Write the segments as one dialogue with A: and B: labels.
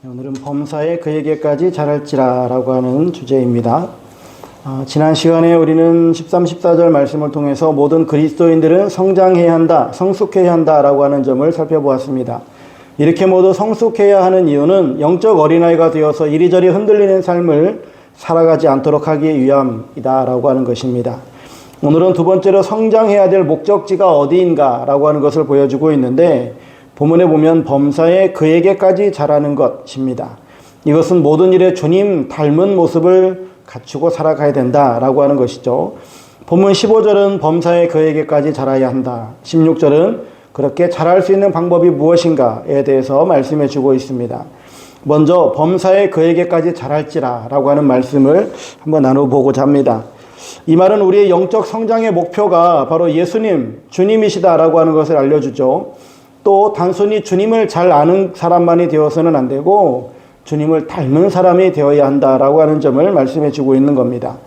A: 오늘은 범사에 그에게까지 잘할지라 라고 하는 주제입니다. 지난 시간에 우리는 13, 14절 말씀을 통해서 모든 그리스도인들은 성장해야 한다, 성숙해야 한다 라고 하는 점을 살펴보았습니다. 이렇게 모두 성숙해야 하는 이유는 영적 어린아이가 되어서 이리저리 흔들리는 삶을 살아가지 않도록 하기 위함이다 라고 하는 것입니다. 오늘은 두 번째로 성장해야 될 목적지가 어디인가 라고 하는 것을 보여주고 있는데, 본문에 보면 범사에 그에게까지 잘하는 것입니다. 이것은 모든 일에 주님 닮은 모습을 갖추고 살아가야 된다라고 하는 것이죠. 본문 15절은 범사에 그에게까지 잘해야 한다. 16절은 그렇게 잘할 수 있는 방법이 무엇인가에 대해서 말씀해 주고 있습니다. 먼저 범사에 그에게까지 잘할지라 라고 하는 말씀을 한번 나눠보고자 합니다. 이 말은 우리의 영적 성장의 목표가 바로 예수님, 주님이시다라고 하는 것을 알려주죠. 또 단순히 주님을 잘 아는 사람만이 되어서는 안 되고 주님을 닮은 사람이 되어야 한다라고 하는 점을 말씀해 주고 있는 겁니다.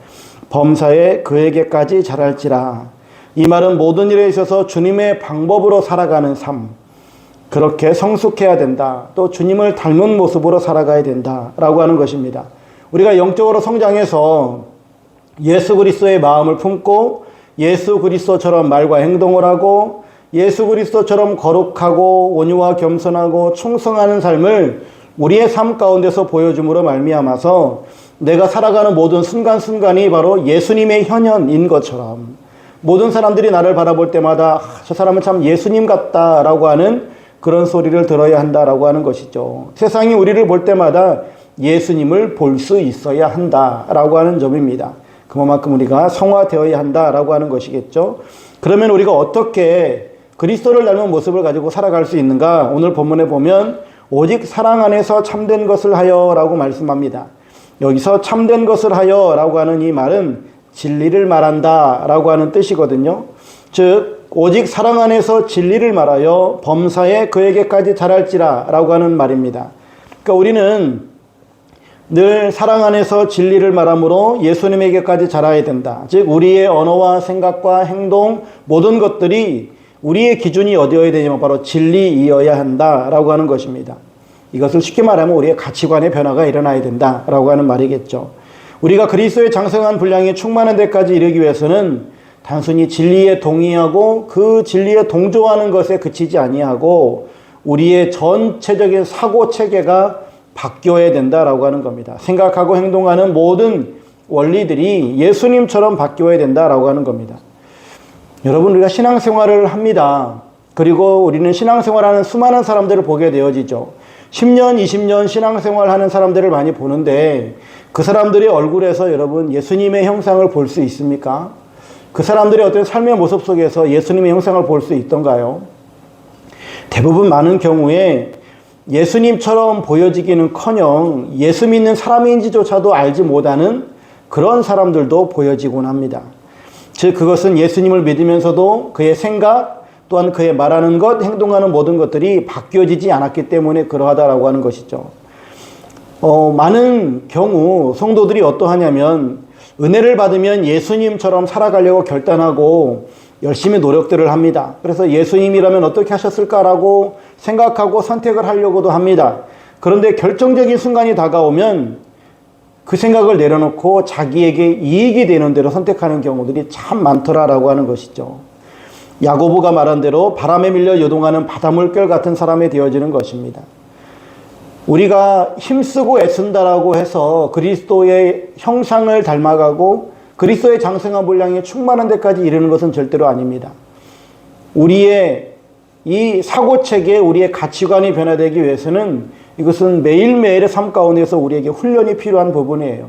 A: 범사에 그에게까지 잘할지라. 이 말은 모든 일에 있어서 주님의 방법으로 살아가는 삶, 그렇게 성숙해야 된다. 또 주님을 닮은 모습으로 살아가야 된다라고 하는 것입니다. 우리가 영적으로 성장해서 예수 그리스도의 마음을 품고 예수 그리스도처럼 말과 행동을 하고 예수 그리스도처럼 거룩하고 온유와 겸손하고 충성하는 삶을 우리의 삶 가운데서 보여줌으로 말미암아서 내가 살아가는 모든 순간순간이 바로 예수님의 현현인 것처럼 모든 사람들이 나를 바라볼 때마다 저 사람은 참 예수님 같다라고 하는 그런 소리를 들어야 한다라고 하는 것이죠. 세상이 우리를 볼 때마다 예수님을 볼 수 있어야 한다라고 하는 점입니다. 그만큼 우리가 성화되어야 한다라고 하는 것이겠죠. 그러면 우리가 어떻게 그리스도를 닮은 모습을 가지고 살아갈 수 있는가? 오늘 본문에 보면 오직 사랑 안에서 참된 것을 하여 라고 말씀합니다. 여기서 참된 것을 하여 라고 하는 이 말은 진리를 말한다 라고 하는 뜻이거든요. 즉 오직 사랑 안에서 진리를 말하여 범사에 그에게까지 잘할지라 라고 하는 말입니다. 그러니까 우리는 늘 사랑 안에서 진리를 말함으로 예수님에게까지 잘해야 된다. 즉 우리의 언어와 생각과 행동 모든 것들이 우리의 기준이 어디여야 되냐면 바로 진리이어야 한다라고 하는 것입니다. 이것을 쉽게 말하면 우리의 가치관의 변화가 일어나야 된다라고 하는 말이겠죠. 우리가 그리스도의 장성한 분량이 충만한 데까지 이르기 위해서는 단순히 진리에 동의하고 그 진리에 동조하는 것에 그치지 아니하고 우리의 전체적인 사고 체계가 바뀌어야 된다라고 하는 겁니다. 생각하고 행동하는 모든 원리들이 예수님처럼 바뀌어야 된다라고 하는 겁니다. 여러분, 우리가 신앙생활을 합니다. 그리고 우리는 신앙생활하는 수많은 사람들을 보게 되어지죠. 10년, 20년 신앙생활하는 사람들을 많이 보는데 그 사람들의 얼굴에서 여러분 예수님의 형상을 볼 수 있습니까? 그 사람들의 어떤 삶의 모습 속에서 예수님의 형상을 볼 수 있던가요? 대부분 많은 경우에 예수님처럼 보여지기는커녕 예수 믿는 사람인지조차도 알지 못하는 그런 사람들도 보여지곤 합니다. 즉 그것은 예수님을 믿으면서도 그의 생각 또한 그의 말하는 것, 행동하는 모든 것들이 바뀌어지지 않았기 때문에 그러하다라고 하는 것이죠. 많은 경우 성도들이 어떠하냐면 은혜를 받으면 예수님처럼 살아가려고 결단하고 열심히 노력들을 합니다. 그래서 예수님이라면 어떻게 하셨을까라고 생각하고 선택을 하려고도 합니다. 그런데 결정적인 순간이 다가오면 그 생각을 내려놓고 자기에게 이익이 되는 대로 선택하는 경우들이 참 많더라라고 하는 것이죠. 야고보가 말한 대로 바람에 밀려 요동하는 바닷물결 같은 사람이 되어지는 것입니다. 우리가 힘쓰고 애쓴다라고 해서 그리스도의 형상을 닮아가고 그리스도의 장성한 분량이 충만한 데까지 이르는 것은 절대로 아닙니다. 우리의 이 사고체계, 우리의 가치관이 변화되기 위해서는 이것은 매일매일의 삶 가운데서 우리에게 훈련이 필요한 부분이에요.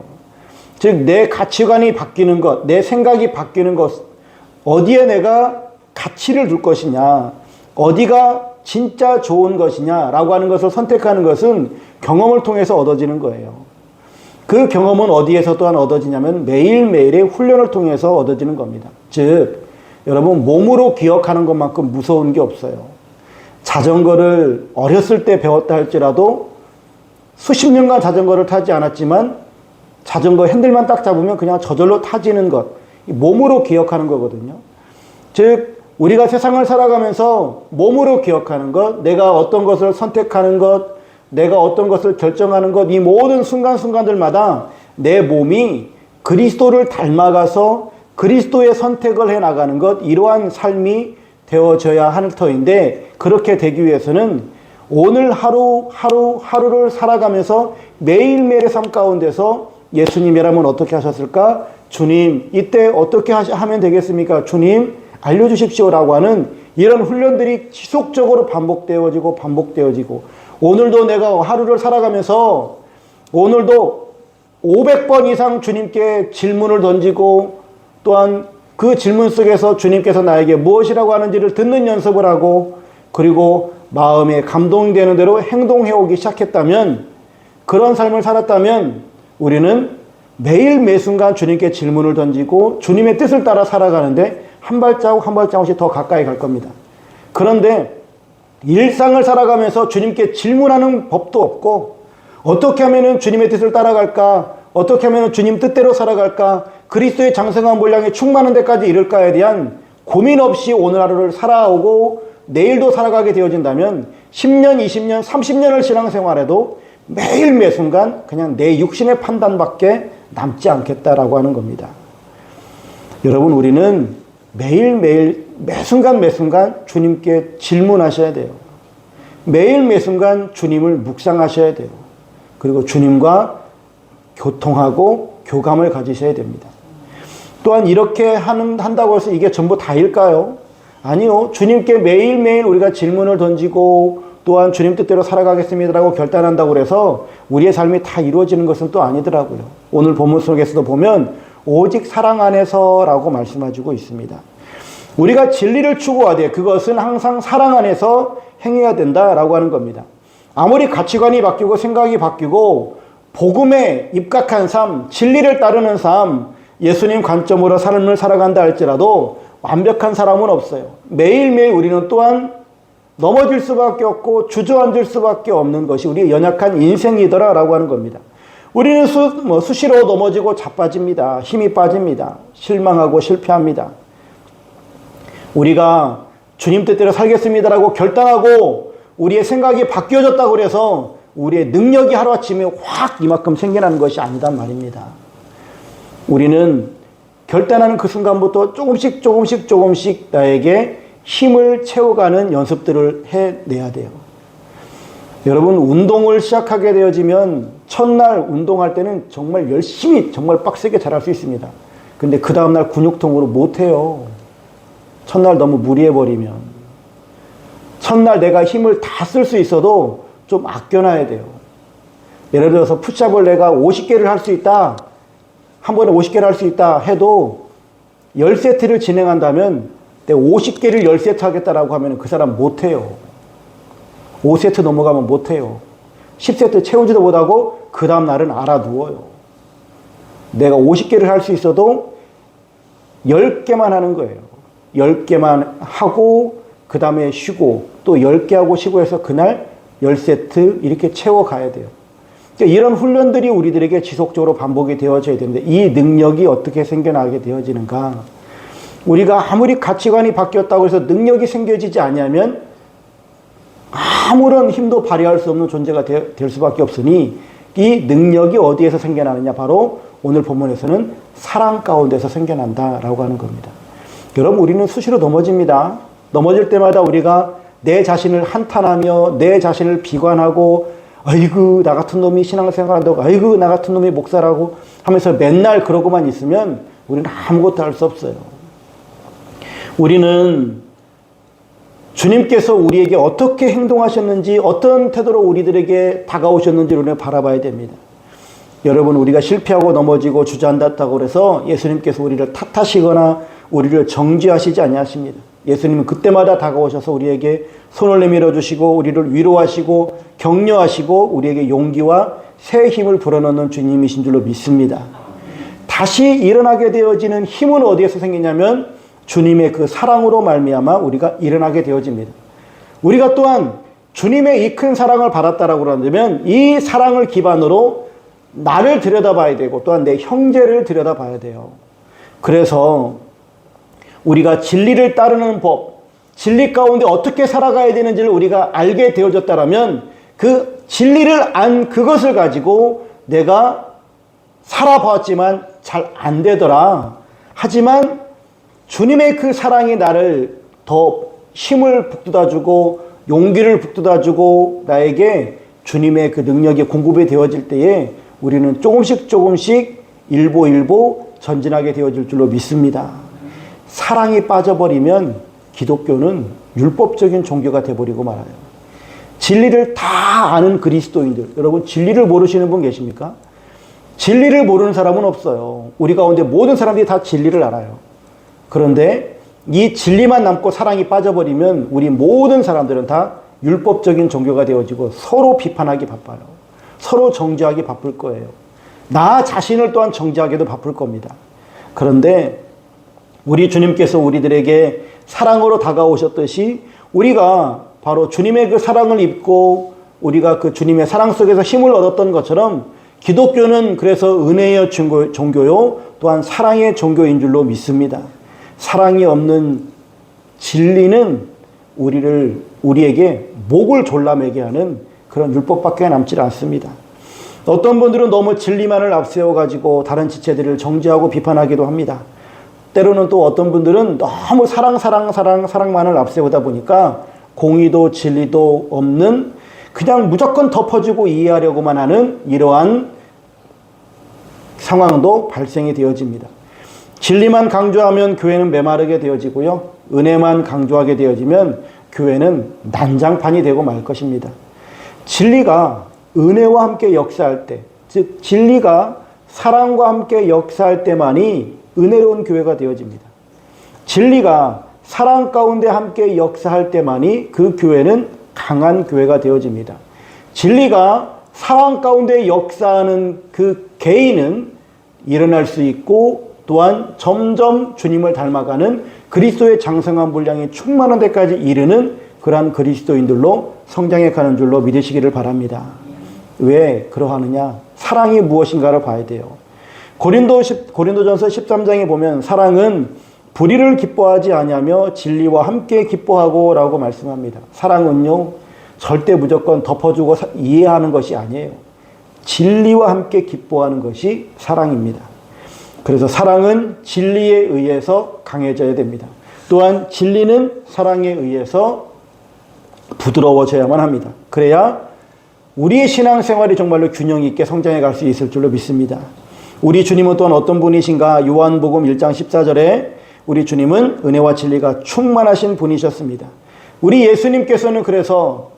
A: 즉 내 가치관이 바뀌는 것, 내 생각이 바뀌는 것, 어디에 내가 가치를 둘 것이냐, 어디가 진짜 좋은 것이냐라고 하는 것을 선택하는 것은 경험을 통해서 얻어지는 거예요. 그 경험은 어디에서 또한 얻어지냐면 매일매일의 훈련을 통해서 얻어지는 겁니다. 즉 여러분 몸으로 기억하는 것만큼 무서운 게 없어요. 자전거를 어렸을 때 배웠다 할지라도 수십 년간 자전거를 타지 않았지만 자전거 핸들만 딱 잡으면 그냥 저절로 타지는 것, 몸으로 기억하는 거거든요. 즉 우리가 세상을 살아가면서 몸으로 기억하는 것, 내가 어떤 것을 선택하는 것, 내가 어떤 것을 결정하는 것, 이 모든 순간순간들마다 내 몸이 그리스도를 닮아가서 그리스도의 선택을 해나가는 것, 이러한 삶이 되어져야 할 터인데, 그렇게 되기 위해서는 오늘 하루를 살아가면서 매일매일의 삶 가운데서 예수님이라면 어떻게 하셨을까? 주님, 이때 어떻게 하면 되겠습니까? 주님, 알려주십시오라고 하는 이런 훈련들이 지속적으로 반복되어지고, 오늘도 내가 하루를 살아가면서 오늘도 500번 이상 주님께 질문을 던지고, 또한 그 질문 속에서 주님께서 나에게 무엇이라고 하는지를 듣는 연습을 하고, 그리고 마음에 감동되는 대로 행동해 오기 시작했다면, 그런 삶을 살았다면 우리는 매일 매순간 주님께 질문을 던지고 주님의 뜻을 따라 살아가는데 한 발자국 한 발자국씩 더 가까이 갈 겁니다. 그런데 일상을 살아가면서 주님께 질문하는 법도 없고, 어떻게 하면 주님의 뜻을 따라갈까? 어떻게 하면 주님 뜻대로 살아갈까? 그리스도의 장성한 분량에 충만한 데까지 이를까에 대한 고민 없이 오늘 하루를 살아오고 내일도 살아가게 되어진다면 10년, 20년, 30년을 신앙생활해도 매일 매순간 그냥 내 육신의 판단밖에 남지 않겠다라고 하는 겁니다. 여러분, 우리는 매일매일 매순간 주님께 질문하셔야 돼요. 매일 매순간 주님을 묵상하셔야 돼요. 그리고 주님과 교통하고 교감을 가지셔야 됩니다. 또한 이렇게 한다고 해서 이게 전부 다일까요? 아니요. 주님께 매일매일 우리가 질문을 던지고 또한 주님 뜻대로 살아가겠습니다라고 결단한다고 해서 우리의 삶이 다 이루어지는 것은 또 아니더라고요. 오늘 본문 속에서도 보면 오직 사랑 안에서라고 말씀해주고 있습니다. 우리가 진리를 추구하되 그것은 항상 사랑 안에서 행해야 된다라고 하는 겁니다. 아무리 가치관이 바뀌고 생각이 바뀌고 복음에 입각한 삶, 진리를 따르는 삶, 예수님 관점으로 삶을 살아간다 할지라도 완벽한 사람은 없어요. 매일매일 우리는 또한 넘어질 수밖에 없고 주저앉을 수밖에 없는 것이 우리의 연약한 인생이더라라고 하는 겁니다. 우리는 수시로 넘어지고 자빠집니다. 힘이 빠집니다. 실망하고 실패합니다. 우리가 주님 뜻대로 살겠습니다라고 결단하고 우리의 생각이 바뀌어졌다고 해서 우리의 능력이 하루아침에 확 이만큼 생겨나는 것이 아니단 말입니다. 우리는 결단하는 그 순간부터 조금씩 나에게 힘을 채워가는 연습들을 해내야 돼요. 여러분, 운동을 시작하게 되어지면 첫날 운동할 때는 정말 열심히 정말 빡세게 잘할 수 있습니다. 근데 그 다음날 근육통으로 못해요. 첫날 너무 무리해버리면. 첫날 내가 힘을 다 쓸 수 있어도 좀 아껴놔야 돼요. 예를 들어서 푸시업을 내가 50개를 할 수 있다. 한 번에 50개를 할 수 있다 해도 10세트를 진행한다면 내가 50개를 10세트 하겠다라고 하면 그 사람 못해요. 5세트 넘어가면 못해요. 10세트 채우지도 못하고 그 다음 날은 알아누워요. 내가 50개를 할 수 있어도 10개만 하는 거예요. 10개만 하고 그 다음에 쉬고 또 10개 하고 쉬고 해서 그날 10세트 이렇게 채워가야 돼요. 그러니까 이런 훈련들이 우리들에게 지속적으로 반복이 되어져야 되는데 이 능력이 어떻게 생겨나게 되어지는가? 우리가 아무리 가치관이 바뀌었다고 해서 능력이 생겨지지 않으면 아무런 힘도 발휘할 수 없는 존재가 될 수밖에 없으니 이 능력이 어디에서 생겨나느냐? 바로 오늘 본문에서는 사랑 가운데서 생겨난다라고 하는 겁니다. 여러분, 우리는 수시로 넘어집니다. 넘어질 때마다 우리가 내 자신을 한탄하며 내 자신을 비관하고 아이고 나 같은 놈이 신앙생활한다고 아이고 나 같은 놈이 목사라고 하면서 맨날 그러고만 있으면 우리는 아무것도 할 수 없어요. 우리는 주님께서 우리에게 어떻게 행동하셨는지 어떤 태도로 우리들에게 다가오셨는지를 우리는 바라봐야 됩니다. 여러분, 우리가 실패하고 넘어지고 주저앉았다고 해서 예수님께서 우리를 탓하시거나 우리를 정죄하시지 아니하십니다. 예수님은 그때마다 다가오셔서 우리에게 손을 내밀어 주시고 우리를 위로하시고 격려하시고 우리에게 용기와 새 힘을 불어넣는 주님이신 줄로 믿습니다. 다시 일어나게 되어지는 힘은 어디에서 생기냐면 주님의 그 사랑으로 말미암아 우리가 일어나게 되어집니다. 우리가 또한 주님의 이 큰 사랑을 받았다라고 한다면 이 사랑을 기반으로 나를 들여다봐야 되고 또한 내 형제를 들여다봐야 돼요. 그래서 우리가 진리를 따르는 법, 진리 가운데 어떻게 살아가야 되는지를 우리가 알게 되어졌다라면 그 진리를 안 그것을 가지고 내가 살아봤지만 잘 안 되더라. 하지만 주님의 그 사랑이 나를 더 힘을 북돋아주고 용기를 북돋아주고 나에게 주님의 그 능력이 공급이 되어질 때에 우리는 조금씩 일보 전진하게 되어질 줄로 믿습니다. 사랑이 빠져버리면 기독교는 율법적인 종교가 되어버리고 말아요. 진리를 다 아는 그리스도인들, 여러분 진리를 모르시는 분 계십니까? 진리를 모르는 사람은 없어요. 우리 가운데 모든 사람들이 다 진리를 알아요. 그런데 이 진리만 남고 사랑이 빠져버리면 우리 모든 사람들은 다 율법적인 종교가 되어지고 서로 비판하기 바빠요. 서로 정죄하기 바쁠 거예요. 나 자신을 또한 정죄하기도 바쁠 겁니다. 그런데 우리 주님께서 우리들에게 사랑으로 다가오셨듯이 우리가 바로 주님의 그 사랑을 입고 우리가 그 주님의 사랑 속에서 힘을 얻었던 것처럼 기독교는 그래서 은혜의 종교요 또한 사랑의 종교인 줄로 믿습니다. 사랑이 없는 진리는 우리에게 목을 졸라매게 하는 그런 율법밖에 남지 않습니다. 어떤 분들은 너무 진리만을 앞세워가지고 다른 지체들을 정죄하고 비판하기도 합니다. 때로는 또 어떤 분들은 너무 사랑만을 앞세우다 보니까 공의도 진리도 없는 그냥 무조건 덮어주고 이해하려고만 하는 이러한 상황도 발생이 되어집니다. 진리만 강조하면 교회는 메마르게 되어지고요. 은혜만 강조하게 되어지면 교회는 난장판이 되고 말 것입니다. 진리가 은혜와 함께 역사할 때, 즉 진리가 사랑과 함께 역사할 때만이 은혜로운 교회가 되어집니다. 진리가 사랑 가운데 함께 역사할 때만이 그 교회는 강한 교회가 되어집니다. 진리가 사랑 가운데 역사하는 그 개인은 일어날 수 있고 또한 점점 주님을 닮아가는 그리스도의 장성한 분량이 충만한 데까지 이르는 그러한 그리스도인들로 성장해 가는 줄로 믿으시기를 바랍니다. 왜 그러하느냐? 사랑이 무엇인가를 봐야 돼요. 고린도전서 13장에 보면 사랑은 불의를 기뻐하지 아니하며 진리와 함께 기뻐하고 라고 말씀합니다. 사랑은요 절대 무조건 덮어주고 이해하는 것이 아니에요. 진리와 함께 기뻐하는 것이 사랑입니다. 그래서 사랑은 진리에 의해서 강해져야 됩니다. 또한 진리는 사랑에 의해서 부드러워져야만 합니다. 그래야 우리의 신앙생활이 정말로 균형 있게 성장해 갈 수 있을 줄로 믿습니다. 우리 주님은 또한 어떤 분이신가? 요한복음 1장 14절에 우리 주님은 은혜와 진리가 충만하신 분이셨습니다. 우리 예수님께서는 그래서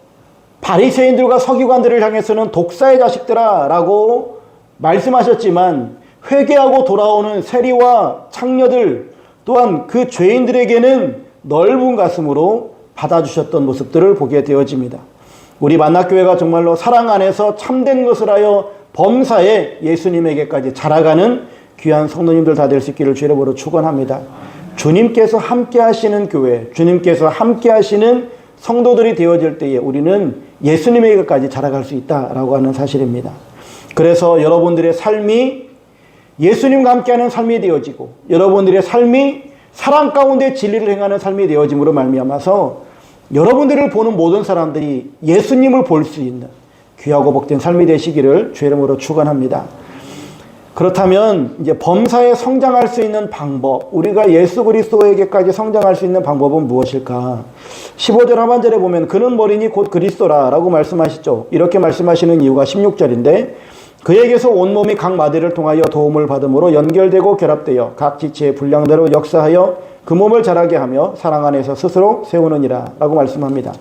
A: 바리새인들과 서기관들을 향해서는 독사의 자식들아 라고 말씀하셨지만 회개하고 돌아오는 세리와 창녀들 또한 그 죄인들에게는 넓은 가슴으로 받아주셨던 모습들을 보게 되어집니다. 우리 만나교회가 정말로 사랑 안에서 참된 것을 하여 범사에 예수님에게까지 자라가는 귀한 성도님들 다 될 수 있기를 주의 이름으로 축원합니다. 주님께서 함께 하시는 교회, 주님께서 함께 하시는 성도들이 되어질 때에 우리는 예수님에게까지 자라갈 수 있다라고 하는 사실입니다. 그래서 여러분들의 삶이 예수님과 함께하는 삶이 되어지고 여러분들의 삶이 사랑 가운데 진리를 행하는 삶이 되어짐으로 말미암아서 여러분들을 보는 모든 사람들이 예수님을 볼 수 있는 귀하고 복된 삶이 되시기를 주의 이름으로 축원합니다. 그렇다면 이제 범사에 성장할 수 있는 방법, 우리가 예수 그리스도에게까지 성장할 수 있는 방법은 무엇일까? 15절 하반절에 보면 그는 머리니 곧 그리스도라 라고 말씀하시죠. 이렇게 말씀하시는 이유가 16절인데 그에게서 온몸이 각 마디를 통하여 도움을 받음으로 연결되고 결합되어 각 지체의 분량대로 역사하여 그 몸을 자라게 하며 사랑 안에서 스스로 세우느니라 라고 말씀합니다.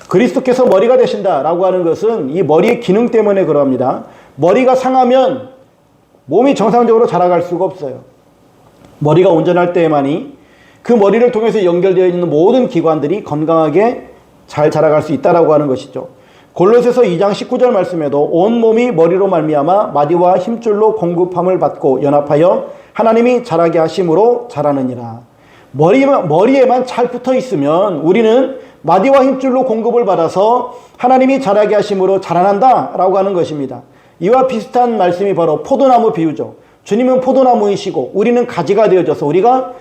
A: 그리스도께서 머리가 되신다 라고 하는 것은 이 머리의 기능 때문에 그럽니다. 머리가 상하면 몸이 정상적으로 자라갈 수가 없어요. 머리가 온전할 때에만이 그 머리를 통해서 연결되어 있는 모든 기관들이 건강하게 잘 자라갈 수 있다라고 하는 것이죠. 골로새서 2장 19절 말씀에도 온 몸이 머리로 말미암아 마디와 힘줄로 공급함을 받고 연합하여 하나님이 자라게 하심으로 자라느니라. 머리에만 잘 붙어 있으면 우리는 마디와 힘줄로 공급을 받아서 하나님이 자라게 하심으로 자라난다라고 하는 것입니다. 이와 비슷한 말씀이 바로 포도나무 비유죠. 주님은 포도나무이시고 우리는 가지가 되어져서 우리가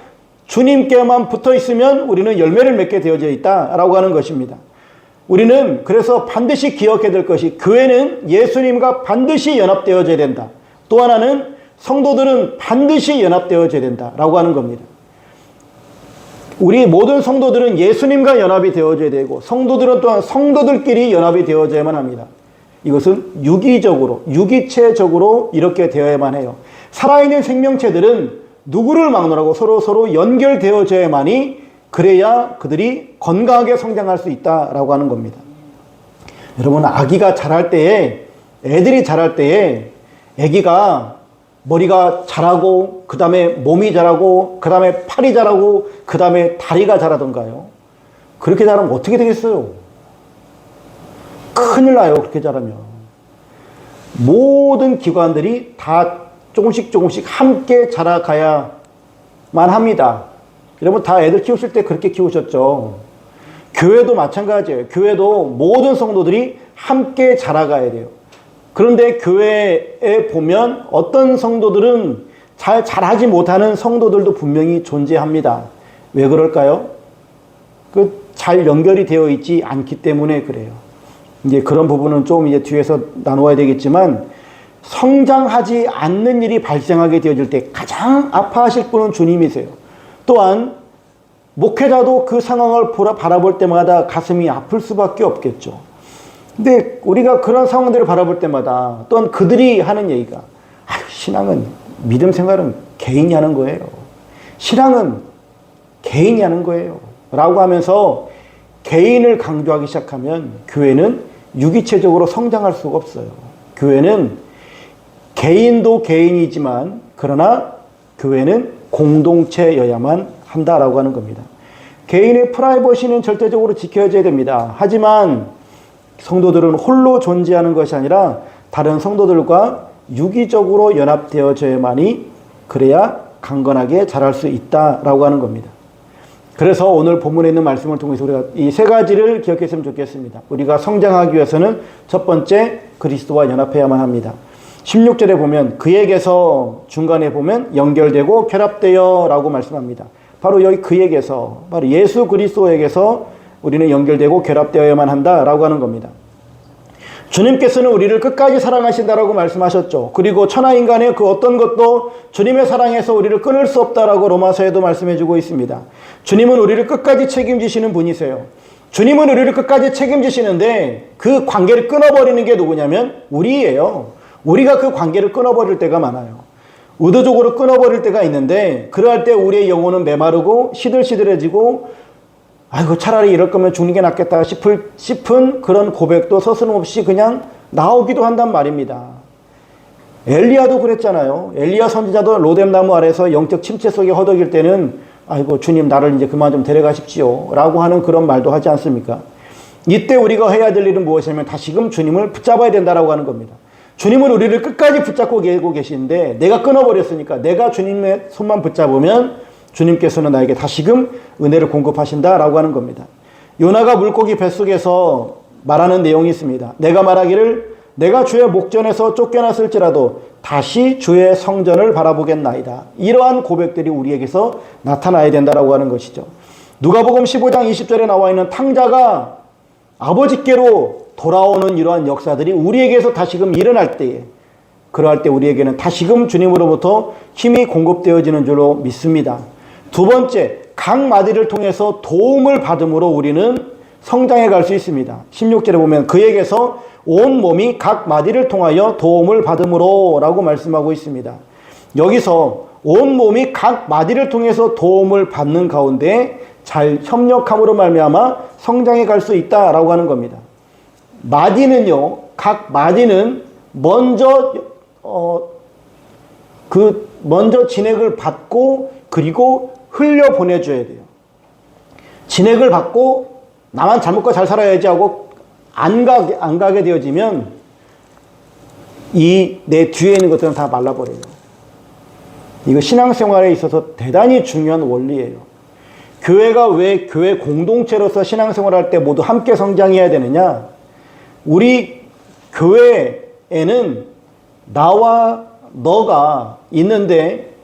A: 주님께만 붙어 있으면 우리는 열매를 맺게 되어져 있다라고 하는 것입니다. 우리는 그래서 반드시 기억해야 될 것이 교회는 예수님과 반드시 연합되어져야 된다. 또 하나는 성도들은 반드시 연합되어져야 된다라고 하는 겁니다. 우리 모든 성도들은 예수님과 연합이 되어져야 되고 성도들은 또한 성도들끼리 연합이 되어져야만 합니다. 이것은 유기적으로, 유기체적으로 이렇게 되어야만 해요. 살아있는 생명체들은 누구를 막론하고 서로 연결되어져야만이 그래야 그들이 건강하게 성장할 수 있다라고 하는 겁니다. 여러분, 아기가 자랄 때에, 애들이 자랄 때에 아기가 머리가 자라고 그 다음에 몸이 자라고 그 다음에 팔이 자라고 그 다음에 다리가 자라던가요. 그렇게 자라면 어떻게 되겠어요? 큰일 나요. 그렇게 자라면. 모든 기관들이 다 조금씩 함께 자라가야만 합니다. 여러분 다 애들 키우실 때 그렇게 키우셨죠. 교회도 마찬가지예요. 교회도 모든 성도들이 함께 자라가야 돼요. 그런데 교회에 보면 어떤 성도들은 잘 자라지 못하는 성도들도 분명히 존재합니다. 왜 그럴까요? 잘 연결이 되어 있지 않기 때문에 그래요. 이제 그런 부분은 좀 이제 뒤에서 나누어야 되겠지만, 성장하지 않는 일이 발생하게 되어질 때 가장 아파하실 분은 주님이세요. 또한 목회자도 그 상황을 바라볼 때마다 가슴이 아플 수밖에 없겠죠. 근데 우리가 그런 상황들을 바라볼 때마다 또한 그들이 하는 얘기가, 신앙은, 믿음 생활은 개인이 하는 거예요. 신앙은 개인이 하는 거예요. 라고 하면서 개인을 강조하기 시작하면 교회는 유기체적으로 성장할 수가 없어요. 교회는 개인도 개인이지만 그러나 교회는 공동체여야만 한다라고 하는 겁니다. 개인의 프라이버시는 절대적으로 지켜져야 됩니다. 하지만 성도들은 홀로 존재하는 것이 아니라 다른 성도들과 유기적으로 연합되어져야만이 그래야 강건하게 자랄 수 있다라고 하는 겁니다. 그래서 오늘 본문에 있는 말씀을 통해서 우리가 이 세 가지를 기억했으면 좋겠습니다. 우리가 성장하기 위해서는 첫 번째, 그리스도와 연합해야만 합니다. 16절에 보면 그에게서, 중간에 보면 연결되고 결합되어 라고 말씀합니다. 바로 여기 그에게서, 바로 예수 그리스도에게서 우리는 연결되고 결합되어야만 한다라고 하는 겁니다. 주님께서는 우리를 끝까지 사랑하신다라고 말씀하셨죠. 그리고 천하인간의 그 어떤 것도 주님의 사랑에서 우리를 끊을 수 없다라고 로마서에도 말씀해주고 있습니다. 주님은 우리를 끝까지 책임지시는 분이세요. 주님은 우리를 끝까지 책임지시는데 그 관계를 끊어버리는 게 누구냐면 우리예요. 우리가 그 관계를 끊어버릴 때가 많아요. 의도적으로 끊어버릴 때가 있는데, 그럴 때 우리의 영혼은 메마르고 시들시들해지고, 아이고 차라리 이럴 거면 죽는 게 낫겠다 싶은 그런 고백도 서슴없이 그냥 나오기도 한단 말입니다. 엘리야도 그랬잖아요. 엘리야 선지자도 로뎀나무 아래서 영적 침체 속에 허덕일 때는 아이고 주님 나를 이제 그만 좀 데려가십시오 라고 하는 그런 말도 하지 않습니까? 이때 우리가 해야 될 일은 무엇이냐면 다시금 주님을 붙잡아야 된다라고 하는 겁니다. 주님은 우리를 끝까지 붙잡고 계시는데 내가 끊어버렸으니까 내가 주님의 손만 붙잡으면 주님께서는 나에게 다시금 은혜를 공급하신다라고 하는 겁니다. 요나가 물고기 뱃속에서 말하는 내용이 있습니다. 내가 말하기를 내가 주의 목전에서 쫓겨났을지라도 다시 주의 성전을 바라보겠나이다. 이러한 고백들이 우리에게서 나타나야 된다라고 하는 것이죠. 누가복음 15장 20절에 나와 있는 탕자가 아버지께로 돌아오는 이러한 역사들이 우리에게서 다시금 일어날 때에, 그러할 때 우리에게는 다시금 주님으로부터 힘이 공급되어지는 줄로 믿습니다. 두 번째, 각 마디를 통해서 도움을 받음으로 우리는 성장해 갈 수 있습니다. 16절에 보면 그에게서 온 몸이 각 마디를 통하여 도움을 받음으로 라고 말씀하고 있습니다. 여기서 온 몸이 각 마디를 통해서 도움을 받는 가운데 잘 협력함으로 말미암아 성장해 갈 수 있다라고 하는 겁니다. 마디는요, 각 마디는 먼저 진액을 받고 그리고 흘려 보내줘야 돼요. 진액을 받고 나만 잘 먹고 잘 살아야지 하고 안 가게 되어지면 이 내 뒤에 있는 것들은 다 말라버려요. 이거 신앙생활에 있어서 대단히 중요한 원리예요. 교회가 왜 교회 공동체로서 신앙생활할 때 모두 함께 성장해야 되느냐? 우리 교회에는 나와 너가 있는데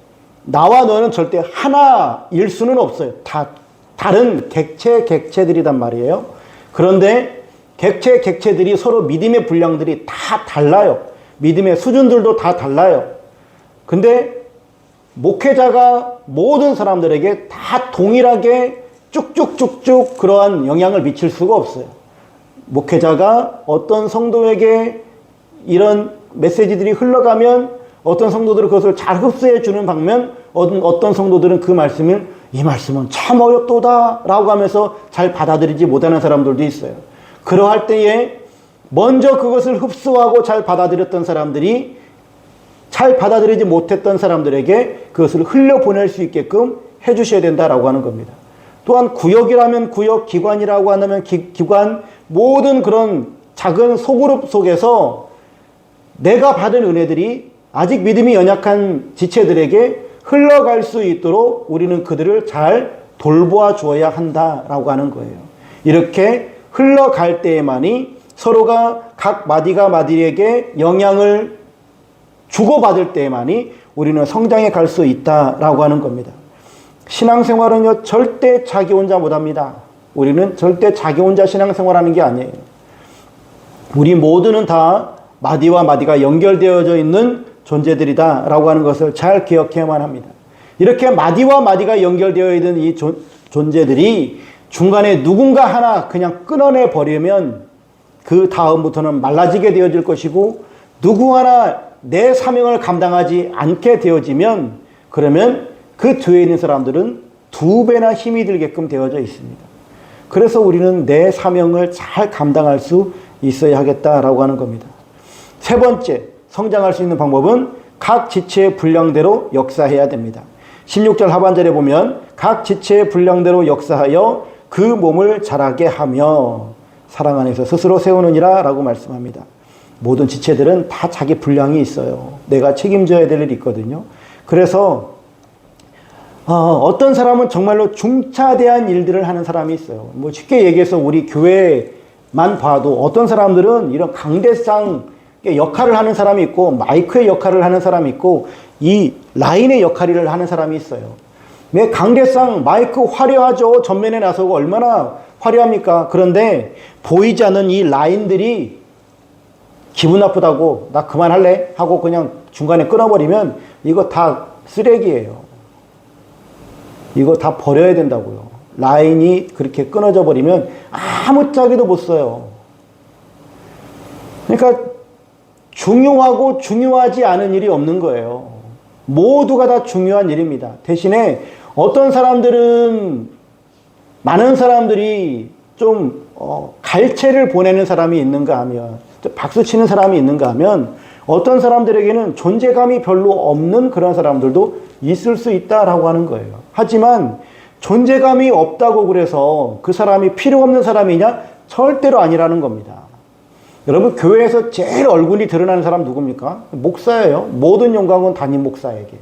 A: 나와 너는 절대 하나일 수는 없어요. 다 다른 객체들이란 말이에요. 그런데 객체들이 서로 믿음의 분량들이 다 달라요. 믿음의 수준들도 다 달라요. 근데 목회자가 모든 사람들에게 다 동일하게 쭉쭉쭉쭉 그러한 영향을 미칠 수가 없어요. 목회자가 어떤 성도에게 이런 메시지들이 흘러가면 어떤 성도들은 그것을 잘 흡수해 주는 반면 어떤 성도들은 그 말씀을 이 말씀은 참 어렵도다 라고 하면서 잘 받아들이지 못하는 사람들도 있어요. 그러할 때에 먼저 그것을 흡수하고 잘 받아들였던 사람들이 잘 받아들이지 못했던 사람들에게 그것을 흘려보낼 수 있게끔 해주셔야 된다라고 하는 겁니다. 또한 구역이라면 구역, 기관이라고 한다면 기관, 모든 그런 작은 소그룹 속에서 내가 받은 은혜들이 아직 믿음이 연약한 지체들에게 흘러갈 수 있도록 우리는 그들을 잘 돌보아 주어야 한다라고 하는 거예요. 이렇게 흘러갈 때에만이 서로가 각 마디가 마디에게 영향을 주고받을 때에만이 우리는 성장해 갈 수 있다라고 하는 겁니다. 신앙생활은요, 절대 자기 혼자 못합니다. 우리는 절대 자기 혼자 신앙생활하는 게 아니에요. 우리 모두는 다 마디와 마디가 연결되어져 있는 존재들이다 라고 하는 것을 잘 기억해야만 합니다. 이렇게 마디와 마디가 연결되어 있는 이 존재들이 중간에 누군가 하나 그냥 끊어내 버리면 그 다음부터는 말라지게 되어질 것이고, 누구 하나 내 사명을 감당하지 않게 되어지면 그러면 그 뒤에 있는 사람들은 두 배나 힘이 들게끔 되어져 있습니다. 그래서 우리는 내 사명을 잘 감당할 수 있어야 하겠다라고 하는 겁니다. 세 번째, 성장할 수 있는 방법은 각 지체의 분량대로 역사해야 됩니다. 16절 하반절에 보면 각 지체의 분량대로 역사하여 그 몸을 자라게 하며 사랑 안에서 스스로 세우느니라 라고 말씀합니다. 모든 지체들은 다 자기 분량이 있어요. 내가 책임져야 될 일이 있거든요. 그래서 어떤 사람은 정말로 중차대한 일들을 하는 사람이 있어요. 뭐 쉽게 얘기해서 우리 교회만 봐도 어떤 사람들은 이런 강대상 역할을 하는 사람이 있고, 마이크의 역할을 하는 사람이 있고, 이 라인의 역할을 하는 사람이 있어요. 왜 강대상 마이크 화려하죠. 전면에 나서고 얼마나 화려합니까? 그런데 보이지 않는 이 라인들이 기분 나쁘다고 나 그만할래 하고 그냥 중간에 끊어버리면 이거 다 쓰레기예요. 이거 다 버려야 된다고요. 라인이 그렇게 끊어져 버리면 아무짝에도 못 써요. 그러니까 중요하고 중요하지 않은 일이 없는 거예요. 모두가 다 중요한 일입니다. 대신에 어떤 사람들은, 많은 사람들이 좀 갈채를 보내는 사람이 있는가 하면, 박수 치는 사람이 있는가 하면, 어떤 사람들에게는 존재감이 별로 없는 그런 사람들도 있을 수 있다라고 하는 거예요. 하지만 존재감이 없다고 그래서 그 사람이 필요 없는 사람이냐? 절대로 아니라는 겁니다. 여러분, 교회에서 제일 얼굴이 드러나는 사람 누굽니까? 목사예요. 모든 영광은 담임 목사에게.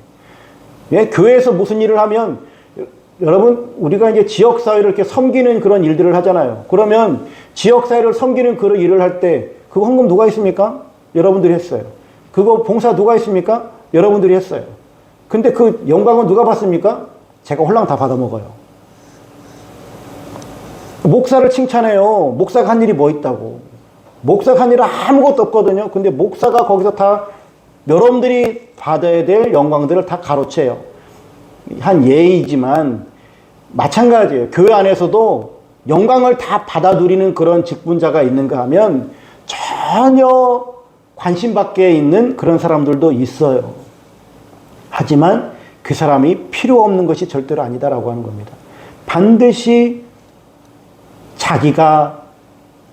A: 예, 교회에서 무슨 일을 하면, 여러분, 우리가 이제 지역사회를 이렇게 섬기는 그런 일들을 하잖아요. 그러면 지역사회를 섬기는 그런 일을 할 때, 그거 헌금 누가 했습니까? 여러분들이 했어요. 그거 봉사 누가 했습니까? 여러분들이 했어요. 근데 그 영광은 누가 받습니까? 제가 홀랑 다 받아먹어요. 목사를 칭찬해요. 목사가 한 일이 뭐 있다고. 목사가 한 일은 아무것도 없거든요. 근데 목사가 거기서 다 여러분들이 받아야 될 영광들을 다 가로채요. 한 예이지만 마찬가지예요. 교회 안에서도 영광을 다 받아 누리는 그런 직분자가 있는가 하면 전혀 관심 밖에 있는 그런 사람들도 있어요. 하지만 그 사람이 필요 없는 것이 절대로 아니다라고 하는 겁니다. 반드시 자기가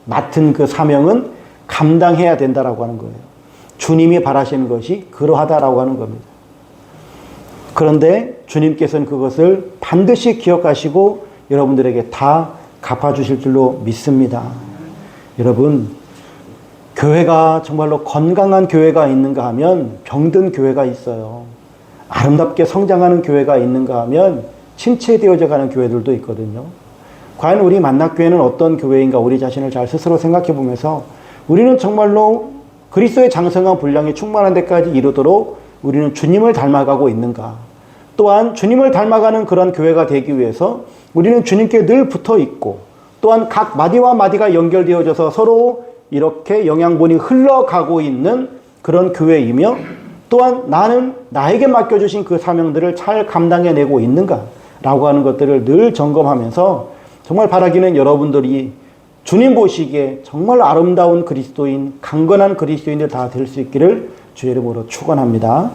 A: 맡은 그 사명은 감당해야 된다라고 하는 거예요. 주님이 바라시는 것이 그러하다라고 하는 겁니다. 그런데 주님께서는 그것을 반드시 기억하시고 여러분들에게 다 갚아주실 줄로 믿습니다. 여러분, 교회가 정말로 건강한 교회가 있는가 하면 병든 교회가 있어요. 아름답게 성장하는 교회가 있는가 하면 침체되어져 가는 교회들도 있거든요. 과연 우리 만납교회는 어떤 교회인가, 우리 자신을 잘 스스로 생각해 보면서 우리는 정말로 그리스도의 장성한 분량이 충만한 데까지 이르도록 우리는 주님을 닮아가고 있는가. 또한 주님을 닮아가는 그런 교회가 되기 위해서 우리는 주님께 늘 붙어 있고, 또한 각 마디와 마디가 연결되어져서 서로 이렇게 영양분이 흘러가고 있는 그런 교회이며, 또한 나는 나에게 맡겨주신 그 사명들을 잘 감당해내고 있는가 라고 하는 것들을 늘 점검하면서 정말 바라기는 여러분들이 주님 보시기에 정말 아름다운 그리스도인, 강건한 그리스도인들 다 될 수 있기를 주의 이름으로 축원합니다.